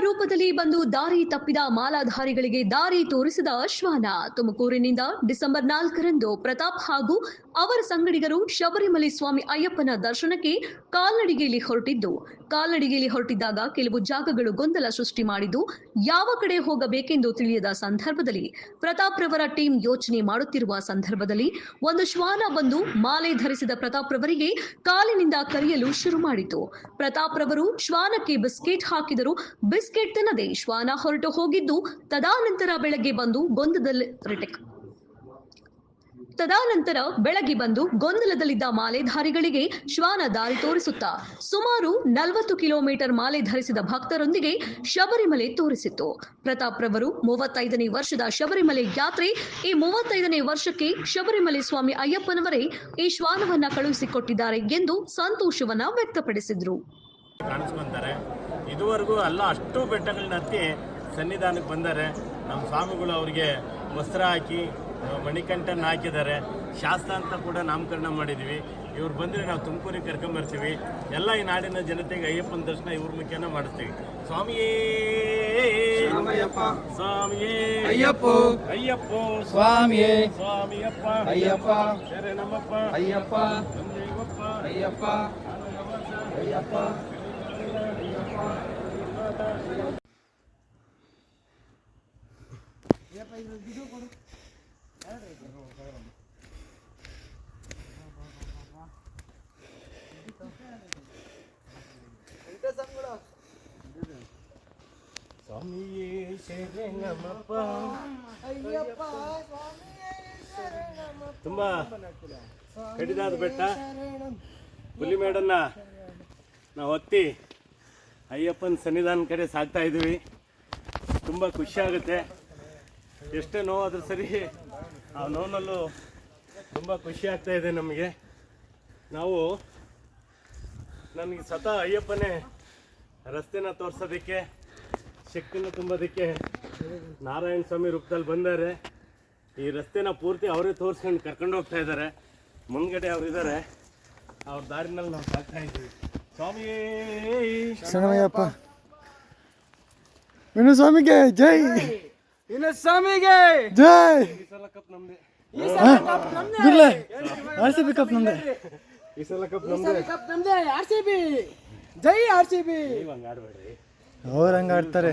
ರೂಪದಲ್ಲಿ ಬಂದು ದಾರಿ ತಪ್ಪಿದ ಮಾಲಾಧಾರಿಗಳಿಗೆ ದಾರಿ ತೋರಿಸಿದ ಶ್ವಾನ. ತುಮಕೂರಿನಿಂದ ಡಿಸೆಂಬರ್ 4ರಂದು ಪ್ರತಾಪ್ ಹಾಗೂ ಅವರ ಸಂಗಡಿಗರು ಶಬರಿಮಲೆ ಸ್ವಾಮಿ ಅಯ್ಯಪ್ಪನ ದರ್ಶನಕ್ಕೆ ಕಾಲ್ನಡಿಗೆಯಲ್ಲಿ ಹೊರಟಿದ್ದಾಗ ಕೆಲವು ಜಾಗಗಳು ಗೊಂದಲ ಸೃಷ್ಟಿ ಮಾಡಿದ್ದು, ಯಾವ ಕಡೆ ಹೋಗಬೇಕೆಂದು ತಿಳಿಯದ ಸಂದರ್ಭದಲ್ಲಿ ಪ್ರತಾಪ್ ರವರ ಟೀಮ್ ಯೋಚನೆ ಮಾಡುತ್ತಿರುವ ಸಂದರ್ಭದಲ್ಲಿ ಒಂದು ಶ್ವಾನ ಬಂದು ಮಾಲೆ ಧರಿಸಿದ ಪ್ರತಾಪ್ ರವರಿಗೆ ಕಾಲಿನಿಂದ ಕರೆಯಲು ಶುರು ಮಾಡಿತು. ಪ್ರತಾಪ್ ರವರು ಶ್ವಾನಕ್ಕೆ ಬಿಸ್ಕೆಟ್ ಹಾಕಿದರು. ಬಿಸ್ಕೆಟ್ ತಿನ್ನದೆ ಶ್ವಾನ ಹೊರಟು ಹೋಗಿದ್ದು, ತದನಂತರ ಬೆಳಗ್ಗೆ ಬಂದು ಗೊಂದಲದಲ್ಲಿದ್ದ ಮಾಲೆಧಾರಿಗಳಿಗೆ ಶ್ವಾನ ದಾರಿ ತೋರಿಸುತ್ತಾ ಸುಮಾರು 40 ಕಿಲೋಮೀಟರ್ ಮಾಲೆ ಧರಿಸಿದ ಭಕ್ತರೊಂದಿಗೆ ಶಬರಿಮಲೆ ತೋರಿಸಿತ್ತು. ಪ್ರತಾಪ್ ರವರು 35ನೇ ವರ್ಷದ ಶಬರಿಮಲೆ ಯಾತ್ರೆ. ಈ 35ನೇ ವರ್ಷಕ್ಕೆ ಶಬರಿಮಲೆ ಸ್ವಾಮಿ ಅಯ್ಯಪ್ಪನವರೇ ಈ ಶ್ವಾನವನ್ನ ಕಳುಹಿಸಿಕೊಟ್ಟಿದ್ದಾರೆ ಎಂದು ಸಂತೋಷವನ್ನ ವ್ಯಕ್ತಪಡಿಸಿದ್ರು. ಕಾಣಿಸ್ಕೊಂತಾರೆ. ಇದುವರೆಗೂ ಅಲ್ಲ ಅಷ್ಟು ಬೆಟ್ಟಗಳನ್ನ ಹತ್ತಿ ಸನ್ನಿಧಾನಕ್ಕೆ ಬಂದರೆ ನಮ್ಮ ಸ್ವಾಮಿಗಳು ಅವರಿಗೆ ವಸ್ತ್ರ ಹಾಕಿ ಮಣಿಕಂಠನ ಹಾಕಿದ್ದಾರೆ. ಶಾಸ್ತ್ರ ಅಂತ ಕೂಡ ನಾಮಕರಣ ಮಾಡಿದ್ದೀವಿ. ಇವ್ರು ಬಂದರೆ ನಾವು ತುಮಕೂರಿಗೆ ಕರ್ಕೊಂಬರ್ತೀವಿ. ಎಲ್ಲ ಈ ನಾಡಿನ ಜನತೆಗೆ ಅಯ್ಯಪ್ಪನ ದರ್ಶನ ಇವ್ರ ಮುಖ್ಯನ ಮಾಡಿಸ್ತೀವಿ. ಸ್ವಾಮಿಯೇ ಸ್ವಾಮಿಯೇ ಅಯ್ಯಪ್ಪ ಅಯ್ಯಪ್ಪ ಸ್ವಾಮಿಯೇ ಸ್ವಾಮಿಯಪ್ಪ ಅಯ್ಯಪ್ಪ ಶರಣಮಪ್ಪ ಅಯ್ಯಪ್ಪ ದೇವಪ್ಪ ಅಯ್ಯಪ್ಪ ಅಯ್ಯಪ್ಪ. ಸ್ವಾಮಿಯೇ ಶರಣಮಪ್ಪ ಅಯ್ಯಪ್ಪ ತುಂಬಾ ಕಡಿದಾದ ಬೆಟ್ಟ ಹುಲಿಮೇಡನ್ನ ನಾವು ಹತ್ತಿ ಅಯ್ಯಪ್ಪನ ಸನ್ನಿಧಾನ ಕಡೆ ಸಾಗ್ತಾ ಇದ್ದೀವಿ. ತುಂಬ ಖುಷಿಯಾಗುತ್ತೆ. ಎಷ್ಟೇ ನೋವಾದರೂ ಸರಿ ಆ ನೋವಿನಲ್ಲೂ ತುಂಬ ಖುಷಿ ಆಗ್ತಾ ಇದೆ ನಮಗೆ. ನನಗೆ ಅಯ್ಯಪ್ಪನೇ ರಸ್ತೆನ ತೋರಿಸೋದಕ್ಕೆ, ಶಕ್ತಿನ ತುಂಬೋದಕ್ಕೆ ನಾರಾಯಣ ಸ್ವಾಮಿ ರೂಪದಲ್ಲಿ ಬಂದರೆ ಈ ರಸ್ತೆನ ಪೂರ್ತಿ ಅವರೇ ತೋರಿಸ್ಕೊಂಡು ಕರ್ಕೊಂಡು ಹೋಗ್ತಾ ಇದ್ದಾರೆ. ಮುಂದ್ಗಡೆ ಅವರಿದ್ದಾರೆ, ಅವ್ರ ದಾರಿನಲ್ಲಿ ನಾವು ಸಾಗ್ತಾ ಇದ್ದೀವಿ. ಸ್ವಾಮಿಯೇ ಶರಣಮಯ್ಯಪ್ಪ. ಸ್ವಾಮಿಗೆ ಜೈ, ಸ್ವಾಮಿಗೆ ಜೈ. ಈ ಸಲ ಕಪ್ ನಮ್ದೆ, RCB ಕಪ್ ನಮ್ದೆ, ಈ ಸಲ ಕಪ್ ನಮ್ದೆ, RCB ಜೈ, RCB. ನೀವು ಹಂಗೆ ಆಡ್ಬೇಡ್ರಿ, ಅವ್ರು ಹಂಗ ಆಡ್ತಾರೆ.